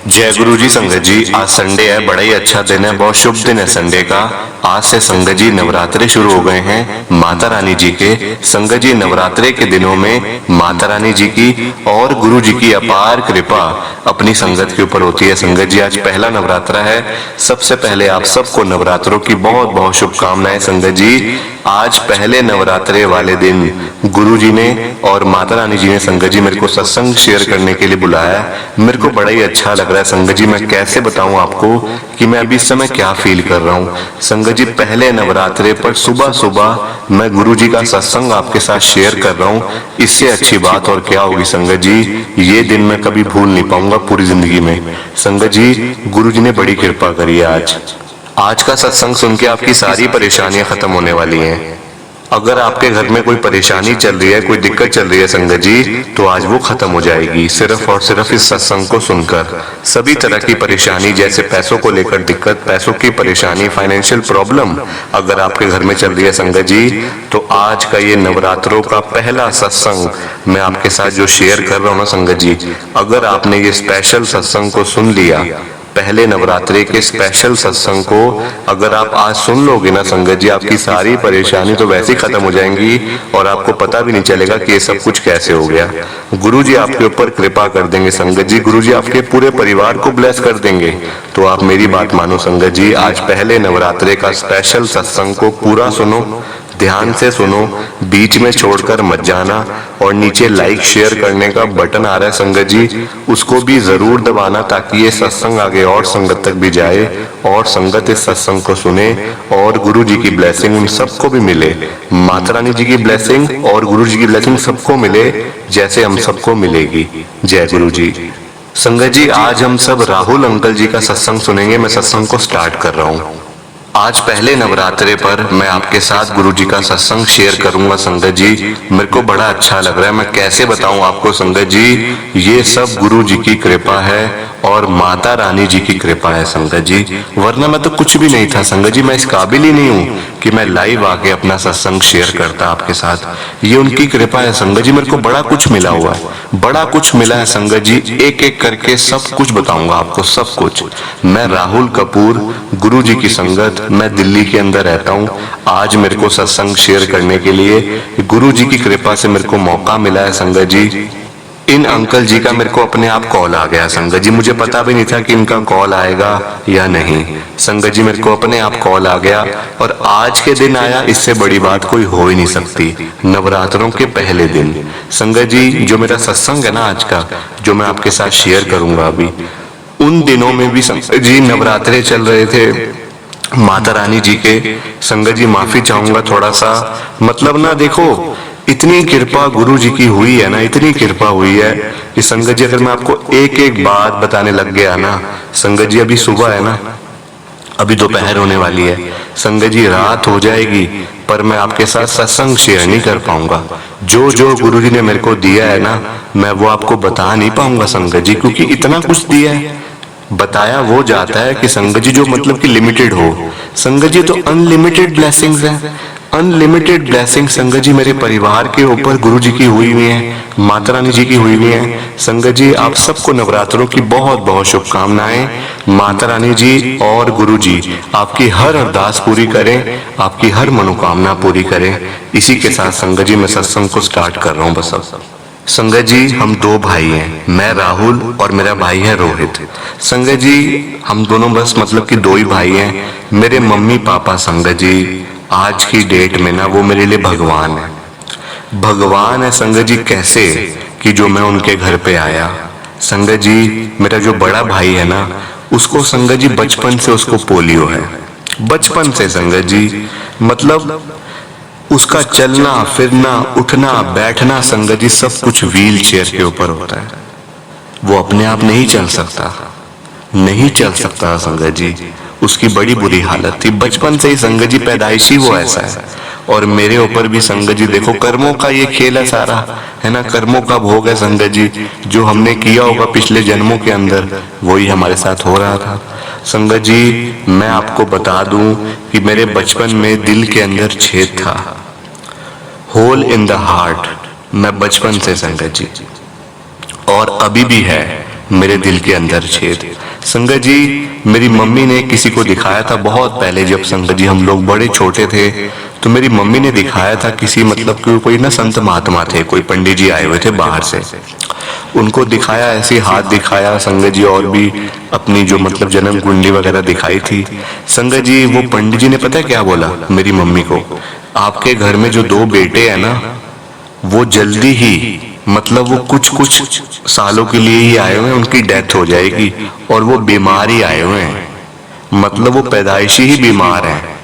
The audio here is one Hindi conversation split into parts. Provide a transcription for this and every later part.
जय गुरु जी। संगत जी, आज संडे है, बड़ा ही अच्छा दिन है, बहुत शुभ दिन है संडे का। आज से संगत जी नवरात्रे शुरू हो गए हैं माता रानी जी के। संगत जी, नवरात्रे के दिनों में माता रानी जी की और गुरु जी की अपार कृपा अपनी संगत के ऊपर होती है। संगत जी, आज पहला नवरात्रा है। सबसे पहले आप सबको नवरात्रों की बहुत बहुत शुभकामनाएं। संगत जी, आज पहले नवरात्रे वाले दिन गुरु जी ने और माता रानी जी ने संगत जी मेरे को सत्संग शेयर करने के लिए बुलाया। मेरे को बड़ा ही अच्छा लग रहा है संगत जी। मैं कैसे बताऊं आपको कि मैं अभी इस समय क्या फील कर रहा हूं। संगत जी, पहले नवरात्रे पर सुबह सुबह मैं गुरु जी का सत्संग आपके साथ शेयर कर रहा हूं। इससे अच्छी बात और क्या होगी संगत जी। ये दिन मैं कभी भूल नहीं पाऊंगा पूरी जिंदगी में। संगत जी, गुरु जी ने बड़ी कृपा करी है। आज का सत्संग सुन के आपकी सारी परेशानियां खत्म होने वाली हैं। अगर आपके घर में कोई परेशानी चल रही है, कोई दिक्कत चल रही है संगत जी, तो आज वो खत्म हो जाएगी सिर्फ और सिर्फ इस सत्संग को सुनकर। सभी तरह की परेशानी, जैसे पैसों को लेकर दिक्कत, पैसों की परेशानी, फाइनेंशियल प्रॉब्लम अगर आपके घर में चल रही है संगत जी, तो आज का ये नवरात्रों का पहला सत्संग मैं आपके साथ जो शेयर कर रहा हूँ ना संगत जी, अगर आपने ये स्पेशल सत्संग को सुन लिया, पहले नवरात्रे के स्पेशल सत्संग को अगर आप आज सुन लोगे ना संगत जी, आपकी सारी परेशानी तो वैसे ही खत्म हो जाएंगी और आपको पता भी नहीं चलेगा कि ये सब कुछ कैसे हो गया। गुरु जी आपके ऊपर कृपा कर देंगे संगत जी। गुरु जी आपके पूरे परिवार को ब्लेस कर देंगे। तो आप मेरी बात मानो संगत जी, आज पहले नवरात्रे का स्पेशल सत्संग को पूरा सुनो, ध्यान से सुनो, बीच में छोड़कर मत जाना। और नीचे लाइक शेयर करने का बटन आ रहा है संगत जी, उसको भी जरूर दबाना ताकि ये सत्संग आगे और संगत तक भी जाए और संगत इस सत्संग को सुने और गुरु जी की ब्लेसिंग उन सबको भी मिले। माता रानी जी की ब्लेसिंग और गुरु जी की ब्लेसिंग सबको मिले जैसे हम सबको मिलेगी। जय गुरु जी। संगत जी, आज हम सब राहुल अंकल जी का सत्संग सुनेंगे। मैं सत्संग को स्टार्ट कर रहा हूँ। आज पहले नवरात्रे पर मैं आपके साथ गुरु जी का सत्संग शेयर करूंगा संगत जी। मेरे को बड़ा अच्छा लग रहा है। मैं कैसे बताऊं आपको संगत जी, ये सब गुरु जी की कृपा है और माता रानी जी की कृपा है संगत जी। वरना मैं तो कुछ भी नहीं था संगत जी। मैं इस काबिल ही नहीं हूँ कि मैं लाइव आके अपना सत्संग शेयर करता आपके साथ। ये उनकी कृपा है संगत जी। मेरे को बड़ा कुछ मिला हुआ है, बड़ा कुछ मिला है संगत जी। एक एक करके सब कुछ बताऊंगा आपको, सब कुछ। मैं राहुल कपूर, गुरु जी की संगत, मैं दिल्ली के अंदर रहता हूँ। आज मेरे को सत्संग शेयर करने के लिए गुरु जी की कृपा से मेरे को मौका मिला है संगत जी। इन अंकल जी का मेरे को अपने आप कॉल आ गया संगत जी। मुझे पता भी नहीं था कि इनका कॉल आएगा या नहीं संगत जी। मेरे को अपने आप कॉल आ गया और आज के दिन आया, इससे बड़ी बात कोई हो ही नहीं सकती। नवरात्रों के पहले दिन संगत जी, जो मेरा सत्संग है ना आज का, जो मैं आपके साथ शेयर करूंगा अभी, उन दिनों में भी संगत जी नवरात्रे चल रहे थे माता रानी जी के। संगत जी, माफी चाहूंगा थोड़ा सा, मतलब ना देखो, इतनी कृपा गुरु जी की हुई है ना, इतनी कृपा हुई है कि संगत जी अगर मैं आपको एक एक बात बताने लग गया ना संगत जी, अभी सुबह है ना, अभी दोपहर होने वाली है संगत जी, रात हो जाएगी, पर मैं आपके साथ सत्संग शेयर नहीं कर पाऊंगा। जो जो गुरु जी ने मेरे को दिया है ना, मैं वो आपको बता नहीं पाऊंगा संगत जी, क्योंकि इतना कुछ दिया है। बताया वो जाता है कि संगत जी जो मतलब कि लिमिटेड हो संगत जी, तो अनलिमिटेड ब्लेसिंग्स हैं, अनलिमिटेड ब्लेसिंग संगत जी मेरे परिवार के ऊपर गुरु जी की हुई हुई है, माता रानी जी की हुई हुई है संगत जी। आप सबको नवरात्रों की बहुत बहुत शुभकामनाएं। माता रानी जी और गुरु जी आपकी हर अरदास पूरी करें, आपकी हर मनोकामना पूरी करें। इसी के साथ संगत जी मैं सत्संग को स्टार्ट कर रहा हूँ। बस अब संगत जी, हम दो भाई हैं, मैं राहुल और मेरा भाई है रोहित। संगत जी, हम दोनों बस मतलब कि दो ही भाई हैं। मेरे मम्मी पापा संगत जी आज की डेट में ना वो मेरे लिए भगवान है। भगवान है संगत जी। कैसे कि जो मैं उनके घर पे आया संगत जी, मेरा जो बड़ा भाई है ना, उसको संगत जी बचपन से उसको पोलियो है, बचपन से संगत जी। मतलब उसका चलना फिरना उठना बैठना संगत जी सब कुछ व्हील चेयर के ऊपर होता है। वो अपने आप नहीं चल सकता, नहीं चल सकता संगत जी। उसकी बड़ी बुरी हालत थी बचपन से ही संगत जी, पैदाइशी वो ऐसा है। और मेरे ऊपर भी संगत जी देखो, कर्मों का ये खेल है सारा, है ना, कर्मों का भोग है संगत जी। जो हमने किया होगा पिछले जन्मों के अंदर, वही हमारे साथ हो रहा था संगत जी। मैं आपको बता दूं कि मेरे बचपन में दिल के अंदर छेद था, होल इन द हार्ट। मैं बचपन से संगत जी, और अभी भी है मेरे दिल के अंदर छेद। संगत जी, मेरी मम्मी ने किसी को दिखाया था बहुत पहले, जब संगत जी हम लोग बड़े छोटे थे, तो मेरी मम्मी ने दिखाया था किसी मतलब कि कोई ना संत महात्मा थे, कोई पंडित जी आए हुए थे बाहर से, उनको दिखाया, ऐसे हाथ दिखाया संगत जी, और भी अपनी जो मतलब जन्म कुंडली वगैरह दिखाई थी। संगत जी वो पंडित जी ने पता है क्या बोला मेरी मम्मी को, आपके घर में जो 2 बेटे हैं ना, वो जल्दी ही मतलब वो कुछ सालों के लिए ही आए हुए हैं, उनकी डेथ हो जाएगी, और वो बीमार ही आए हुए हैं, मतलब वो पैदाइशी ही बीमार हैं।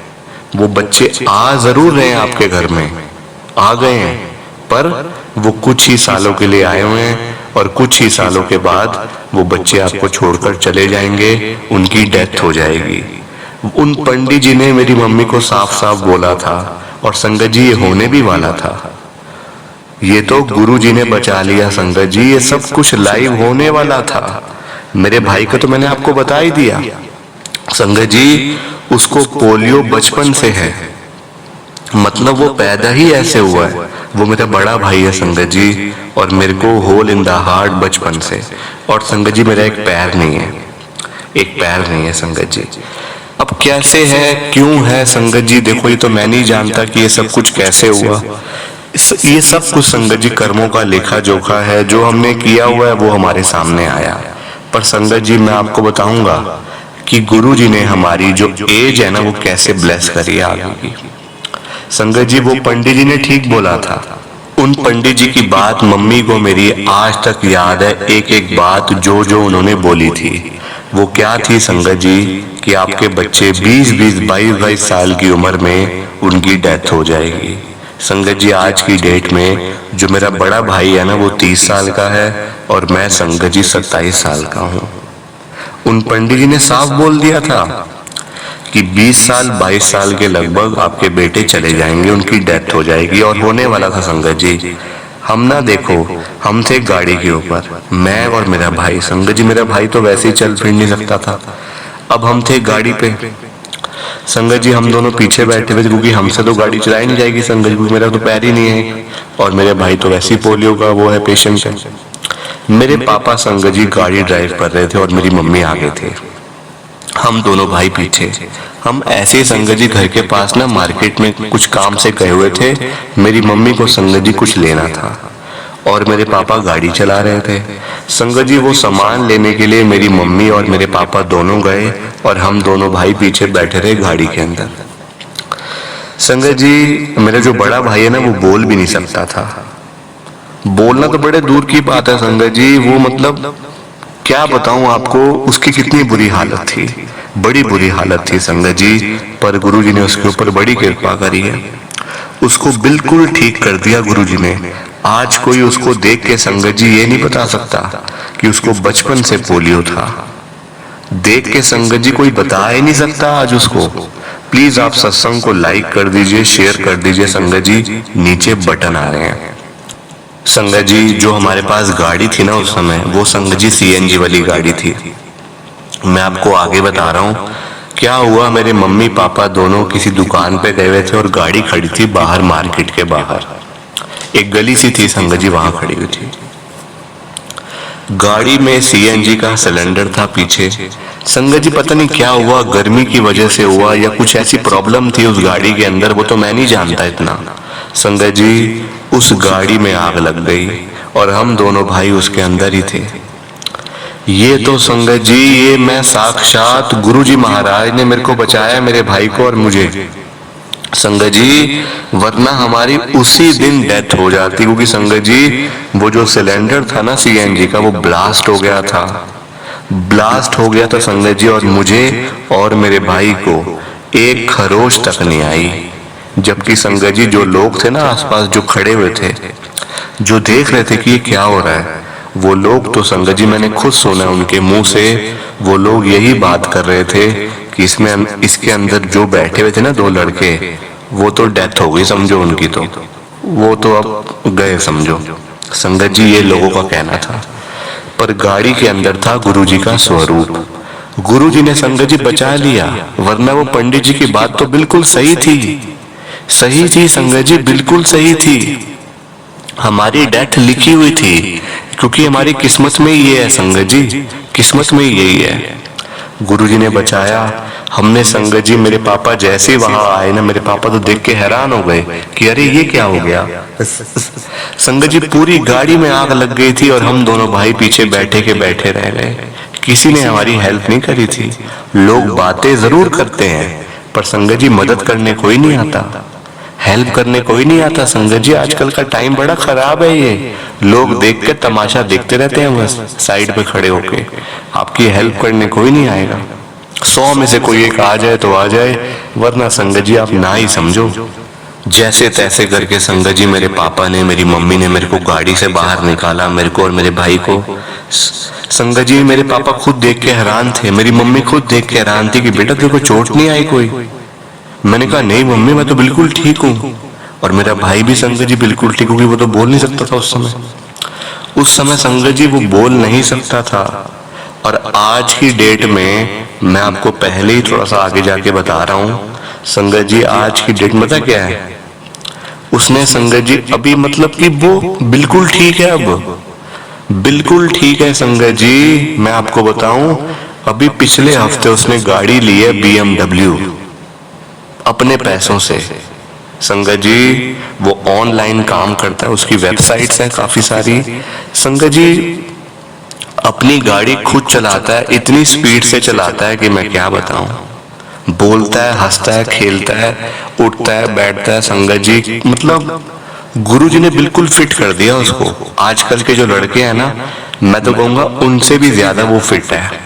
वो बच्चे आ जरूर रहे हैं आपके घर में, आ गए हैं, पर वो कुछ ही सालों के लिए आए हुए हैं, और कुछ ही सालों के बाद वो बच्चे आपको छोड़कर चले जाएंगे, उनकी डेथ हो जाएगी। उन पंडित जी ने मेरी मम्मी को साफ साफ बोला था, और संगत जी ये होने भी वाला था। ये तो गुरु जी ने बचा लिया संगत जी, ये सब कुछ लाइव होने वाला था। मेरे भाई का तो मैंने आपको बता ही दिया संगत जी, उसको पोलियो बचपन से है, मतलब वो पैदा ही ऐसे हुआ है। वो मेरा बड़ा भाई है संगत जी, और मेरे को होल इन द हार्ट बचपन से। और संगत जी मेरा एक पैर नहीं है, एक पैर नहीं है संगत जी। अब कैसे है, क्यों है संगत जी, देखो ये तो मैं नहीं जानता कि ये सब कुछ कैसे हुआ। ये सब कुछ संगत जी कर्मों का लेखा जोखा है, जो हमने किया हुआ है वो हमारे सामने आया। पर संगत जी मैं आपको बताऊंगा कि गुरु जी ने हमारी जो एज है ना, वो कैसे ब्लेस करी आगे की। संगत जी वो पंडित जी ने ठीक बोला था, उन पंडित जी की बात मम्मी को मेरी आज तक याद है, एक एक बात जो जो उन्होंने बोली थी। वो क्या थी संगत जी, कि आपके बच्चे 20-20, 22-22 साल की उम्र में उनकी डेथ हो जाएगी। संगत जी आज की डेट में जो मेरा बड़ा भाई है ना, वो 30 साल का है, और मैं संगत जी 27 साल का हूँ। उन पंडित जी ने साफ बोल दिया था कि 20 साल 22 साल के लगभग आपके बेटे चले जाएंगे, उनकी डेथ हो जाएगी, और होने वाला था संगत जी। हम ना देखो, हम थे गाड़ी के ऊपर, मैं और मेरा भाई। संगत जी मेरा भाई तो वैसे ही चल फिर नहीं सकता था, अब हम थे गाड़ी पे। संगत जी हम दोनों पीछे बैठे हुए थे, क्योंकि हमसे तो गाड़ी चलाई नहीं जाएगी संगत जी, मेरा तो पैर ही नहीं है, और मेरे भाई तो वैसे ही पोलियो का वो है, पेशेंट है। मेरे पापा संगत जी गाड़ी ड्राइव कर रहे थे, और मेरी मम्मी आगे थे, हम दोनों भाई पीछे। हम ऐसे संगत जी घर के पास ना मार्केट में कुछ काम से गए हुए थे, मेरी मम्मी को संगत जी कुछ लेना था, और मेरे पापा गाड़ी चला रहे थे। संगत जी वो सामान लेने के लिए मेरी मम्मी और मेरे पापा दोनों गए, और हम दोनों भाई पीछे बैठे रहे गाड़ी के अंदर। संगत जी मेरा जो बड़ा भाई है ना, वो बोल भी नहीं सकता था, बोलना तो बड़े दूर की बात है संगत जी, वो मतलब क्या बताऊं आपको, उसकी कितनी बुरी हालत थी, बड़ी बुरी हालत थी संगत जी। पर गुरु जी ने उसके ऊपर बड़ी कृपा करी है, उसको बिल्कुल ठीक कर दिया गुरु जी ने। आज कोई उसको देख के संगत जी ये नहीं बता सकता कि उसको बचपन से पोलियो था, देख के संगत जी कोई बता ही नहीं सकता आज उसको। प्लीज आप सत्संग को लाइक कर दीजिए, शेयर कर दीजिए संगत जी, नीचे बटन आ रहे हैं। संगत जी जो हमारे पास गाड़ी थी ना उस समय, वो संगत जी CNG वाली गाड़ी थी। मैं आपको आगे बता रहा हूँ क्या हुआ। मेरे मम्मी पापा दोनों किसी दुकान पे गए हुए थे, और गाड़ी खड़ी थी बाहर, मार्केट के बाहर एक गली सी थी संगत जी, वहां खड़ी हुई थी। गाड़ी में CNG का सिलेंडर था पीछे। संगत जी पता नहीं क्या हुआ, गर्मी की वजह से हुआ या कुछ ऐसी प्रॉब्लम थी उस गाड़ी के अंदर, वो तो मैं नहीं जानता इतना। संगत जी उस गाड़ी में आग लग गई, और हम दोनों भाई उसके अंदर ही थे। ये तो संगत जी, ये मैं साक्षात गुरु जी महाराज ने मेरे को बचाया, मेरे भाई को और मुझे संगत जी, वरना हमारी उसी दिन डेथ हो जाती, क्योंकि संगत जी वो जो सिलेंडर था ना CNG का, वो ब्लास्ट हो गया था, ब्लास्ट हो गया था संगत जी, और मुझे और मेरे भाई को एक खरोच तक नहीं आई। जबकि संगत जी जो लोग थे ना आसपास, जो खड़े हुए थे, जो देख रहे थे कि ये क्या हो रहा है, वो लोग तो संगत जी मैंने खुद सुना उनके मुंह से, वो लोग यही बात कर रहे थे कि इसके अंदर जो बैठे हुए थे ना 2 लड़के, वो तो डेथ हो गई समझो उनकी, तो वो तो अब गए समझो। संगत जी ये लोगों का कहना था, पर गाड़ी के अंदर था गुरु जी का स्वरूप। गुरु जी ने संगत जी बचा लिया, वरना वो पंडित जी की बात तो बिल्कुल सही थी, सही थी संगत जी, बिल्कुल सही थी। हमारी डेथ लिखी हुई थी, क्योंकि हमारी किस्मत में ये है संगत जी, किस्मत में यही है। गुरुजी ने बचाया। हमने संगत जी, मेरे पापा जैसे ही वहां आए ना, मेरे पापा तो देख के हैरान हो गए कि अरे ये क्या हो गया। संगत जी, पूरी गाड़ी में आग लग गई थी और हम दोनों भाई पीछे बैठे के बैठे रह गए। किसी ने हमारी हेल्प नहीं करी थी। लोग बातें जरूर करते हैं पर संगत जी मदद करने कोई नहीं आता, हेल्प करने कोई नहीं आता। संगत जी, आजकल का टाइम बड़ा खराब है। ये लोग देख के तमाशा देखते रहते हैं बस साइड पे खड़े होके, आपकी हेल्प करने कोई नहीं आएगा। 100 में से कोई एक आ जाए तो आ जाए, वरना संगत जी आप ना ही समझो। जैसे तैसे करके संगत जी मेरे पापा ने, मेरी मम्मी ने मेरे को गाड़ी से बाहर निकाला, मेरे को और मेरे भाई को। संगत जी, मेरे पापा खुद देख के हैरान थे, मेरी मम्मी खुद देख के हैरान थी कि बेटा तेरे को चोट नहीं आई कोई। मैंने कहा नहीं मम्मी, मैं तो बिल्कुल ठीक हूँ। और मेरा भाई भी संगत जी बिल्कुल ठीक, क्योंकि वो तो बोल नहीं सकता था उस समय। उस समय संगत जी वो बोल नहीं सकता था। और आज की डेट में मैं आपको पहले ही थोड़ा सा आगे जाके बता रहा हूँ। संगत जी, आज की डेट में पता क्या है, उसने संगत जी अभी मतलब कि वो बिल्कुल ठीक है, अब बिल्कुल ठीक है। संगत जी मैं आपको बताऊं, अभी पिछले हफ्ते उसने गाड़ी ली है BMW अपने पैसों से। संगत जी वो ऑनलाइन काम करता है, उसकी वेबसाइट्स हैं काफी सारी। संगत जी अपनी गाड़ी खुद चलाता है, इतनी स्पीड से चलाता है कि मैं क्या बताऊं। बोलता है, हंसता है, खेलता है, उठता है, बैठता है। संगत जी मतलब गुरुजी ने बिल्कुल फिट कर दिया उसको। आजकल के जो लड़के हैं ना, मैं तो कहूंगा उनसे भी ज्यादा वो फिट है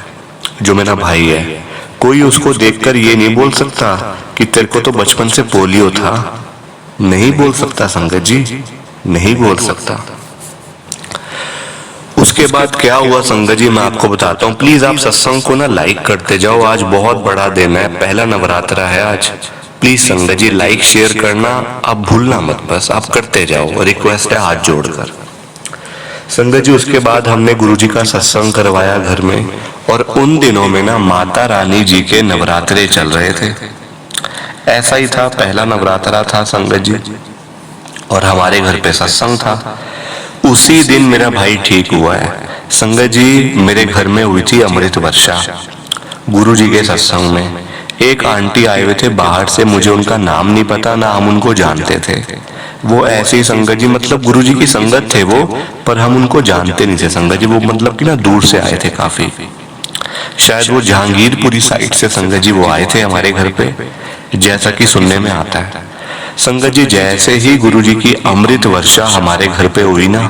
जो मेरा भाई है। कोई उसको देखकर ये नहीं बोल सकता कि तेरे को तो बचपन से पोलियो था। नहीं बोल सकता संगत जी, नहीं बोल सकता। उसके बाद क्या हुआ संगत जी मैं आपको बताता हूँ। प्लीज आप सत्संग को ना लाइक करते जाओ, आज बहुत बड़ा दिन है, पहला नवरात्रा है आज। प्लीज संगत जी लाइक शेयर करना आप भूलना मत, बस आप करते जाओ, रिक्वेस्ट है हाथ जोड़कर। संगत जी उसके बाद हमने गुरुजी का सत्संग करवाया घर में, और उन दिनों में ना माता रानी जी के नवरात्रे चल रहे थे। ऐसा ही था, पहला नवरात्रा था संगत जी, और हमारे घर पे सत्संग था। उसी दिन मेरा भाई ठीक हुआ है। संगत जी मेरे घर में हुई थी अमृत वर्षा गुरुजी के सत्संग में। एक आंटी आए हुए थे बाहर से, मुझे उनका नाम नहीं पता, ना हम उनको जानते थे। वो ऐसे ही संगत जी मतलब गुरुजी की संगत थे वो, पर हम उनको जानते नहीं थे संगत जी। वो मतलब कि ना दूर से आए थे काफी, शायद वो जहांगीरपुरी साइड से संगत जी वो आए थे हमारे घर पे, जैसा कि सुनने में आता है। संगत जी जैसे ही गुरुजी की अमृत वर्षा हमारे घर पे हुई ना,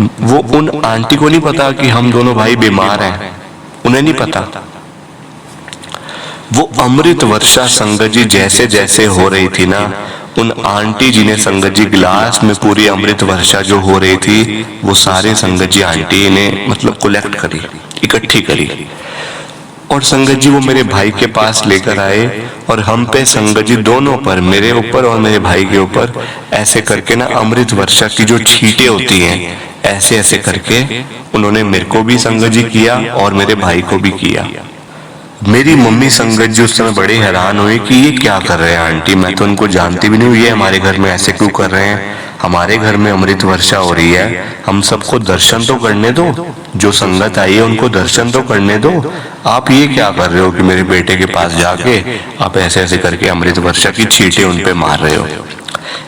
वो उन आंटी को नहीं पता कि हम दोनों भाई बीमार हैं, उन्हें नहीं पता। वो अमृत वर्षा संगत जी जैसे जैसे हो रही थी ना, उन आंटी जी ने संगत जी गिलास में पूरी अमृत वर्षा जो हो रही थी वो सारे संगत जी आंटी ने मतलब कलेक्ट करी, इकट्ठी करी, और संगत जी वो मेरे भाई के पास लेकर आए। और हम पे संगत जी दोनों पर, मेरे ऊपर और मेरे भाई के ऊपर, ऐसे करके ना अमृत वर्षा की जो छींटे होती हैं ऐसे ऐसे करके उन्होंने मेरे को भी संगत जी किया और मेरे भाई को भी किया। मेरी मम्मी संगत जी उस समय बड़े हैरान हुए कि ये क्या कर रहे हैं आंटी, मैं तो उनको जानती भी नहीं, ये हमारे घर में ऐसे क्यों कर रहे हैं, हमारे घर में अमृत वर्षा हो रही है, हम सबको दर्शन तो करने दो, जो संगत आई है उनको दर्शन तो करने दो, आप ये क्या कर रहे हो कि मेरे बेटे के पास जाके आप ऐसे ऐसे करके अमृत वर्षा की छींटे उन पे मार रहे हो।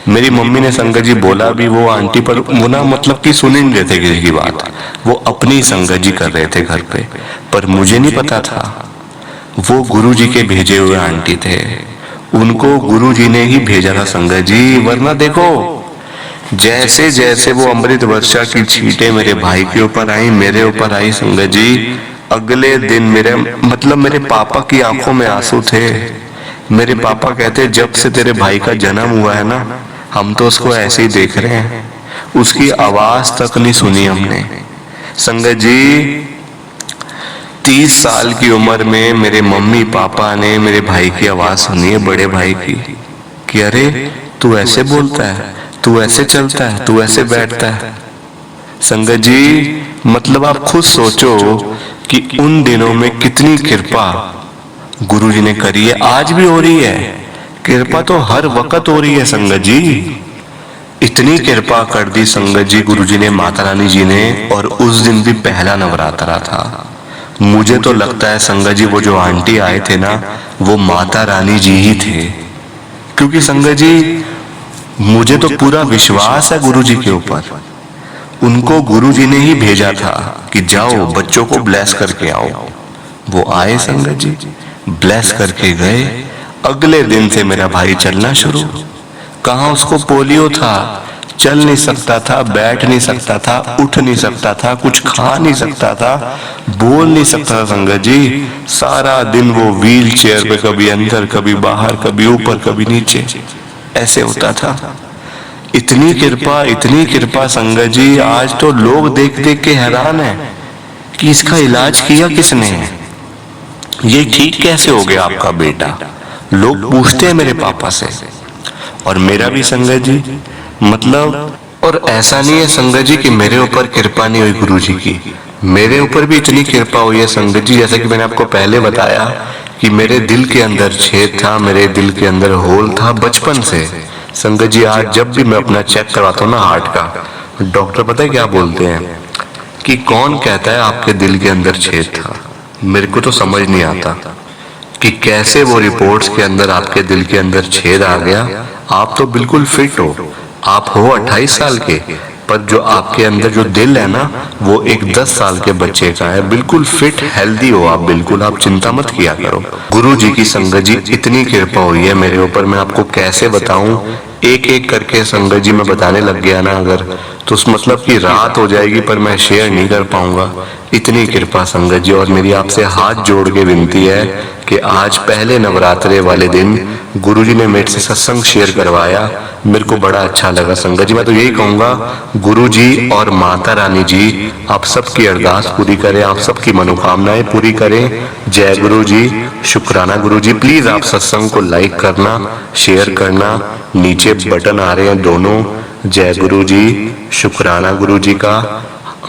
मेरी मम्मी ने संगत जी बोला भी वो आंटी, पर वो ना मतलब कि सुन ही नहीं रहे थे किसी की बात, वो अपनी संगत जी कर रहे थे घर पे। पर मुझे नहीं पता था वो गुरुजी के भेजे हुए आंटी थे, उनको गुरुजी ने ही भेजा था संगत जी। वरना देखो जैसे जैसे वो अमृत वर्षा की छींटे मेरे भाई के ऊपर आई, मेरे ऊपर आई संगत जी, अगले दिन मेरे मतलब मेरे पापा की आंखों में आंसू थे। मेरे पापा कहते जब से तेरे भाई का जन्म हुआ है ना, हम तो उसको ऐसे ही देख रहे हैं, उसकी आवाज तक नहीं सुनी हमने। संगत जी 30 साल की उम्र में मेरे मम्मी पापा ने मेरे भाई की आवाज सुनी है, बड़े भाई की, कि अरे तू ऐसे बोलता है, तू ऐसे चलता है, तू ऐसे बैठता है। संगत जी मतलब आप खुद सोचो कि उन दिनों में कितनी कृपा गुरुजी ने करी है, आज भी हो रही है। कृपा तो हर वक्त हो रही है संगत जी, इतनी कृपा कर दी संगत जी गुरुजी ने, माता रानी जी ने। और उस दिन भी पहला नवरात्रा था, मुझे तो लगता है संगत जी वो जो आंटी आए थे ना, वो माता रानी जी ही थे। क्योंकि संगत जी मुझे तो पूरा विश्वास है गुरु जी के ऊपर। उनको गुरु जी ने ही भेजा था कि जाओ बच्चों को ब्लेस करके आओ। वो आए संगत जी, ब्लेस करके गए। अगले दिन से मेरा भाई चलना शुरू। कहाँ उसको पोलियो था, चल नहीं सकता था, बैठ नहीं सकता था, उठ नहीं सकता था, कुछ खा नहीं सकता था, बोल नहीं सकता था संगत जी। सारा दिन वो व्हील चेयर पे कभी अंदर कभी बाहर, कभी ऊपर कभी नीचे, ऐसे होता था। इतनी कृपा संगत जी, आज तो लोग देख देख के हैरान है कि इसका इलाज किया किसने, ये ठीक कैसे हो गया आपका बेटा। लोग पूछते हैं मेरे पापा से, और मेरा भी संगत जी मतलब। और ऐसा नहीं है संगत जी कि मेरे ऊपर कृपा नहीं हुई गुरु जी की, मेरे ऊपर भी इतनी कृपा हुई है संगत जी। जैसा कि मैंने आपको पहले बताया कि मेरे दिल के अंदर छेद था, मेरे दिल के अंदर होल था बचपन से संगत जी। आज जब भी मैं अपना चेक करवाता हूँ ना हार्ट का, डॉक्टर पता है क्या बोलते हैं कि कौन कहता है आपके दिल के अंदर छेद था। मेरे को तो समझ नहीं आता कि कैसे वो रिपोर्ट्स के अंदर आपके दिल के अंदर छेद आ गया। आप तो बिल्कुल फिट हो, आप हो 28 साल के, पर जो आपके अंदर जो दिल है ना, वो एक 10 साल के बच्चे का है। बिल्कुल फिट हेल्दी हो आप, बिल्कुल आप चिंता मत किया करो। गुरु जी की संगत जी इतनी कृपा हुई है मेरे ऊपर, मैं आपको कैसे बताऊं। एक एक करके संगत जी मैं बताने लग गया ना अगर, तो उस मतलब की रात हो जाएगी, पर मैं शेयर नहीं कर पाऊंगा। इतनी कृपा संगत जी। और मेरी आपसे हाथ जोड़ के विनती है कि आज पहले नवरात्रे वाले दिन गुरुजी ने मेरे से सत्संग शेयर करवाया, मेरे को बड़ा अच्छा लगा संगत जी। मैं तो यही कहूंगा गुरुजी और माता रानी जी आप सबकी अरदास पूरी करें, आप सबकी मनोकामनाएं पूरी करें। जय गुरु जी, शुक्राना गुरु जी। प्लीज आप सत्संग को लाइक करना, शेयर करना, नीचे बटन आ रहे हैं दोनों। जय गुरु जी, शुक्राना गुरु जी का।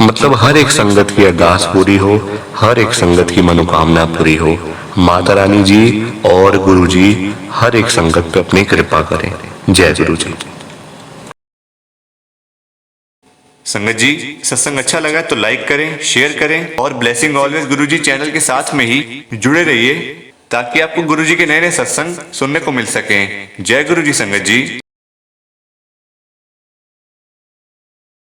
मतलब हर एक संगत की अरदास पूरी हो, हर एक संगत की मनोकामना पूरी हो। माता रानी जी और गुरु जी हर एक संगत पे अपनी कृपा करें। जय गुरु जी। संगत जी सत्संग अच्छा लगा तो लाइक करें, शेयर करें, और ब्लेसिंग ऑलवेज गुरु जी चैनल के साथ में ही जुड़े रहिए ताकि आपको गुरु जी के नए नए सत्संग सुनने को मिल सकें। जय गुरु जी संगत जी।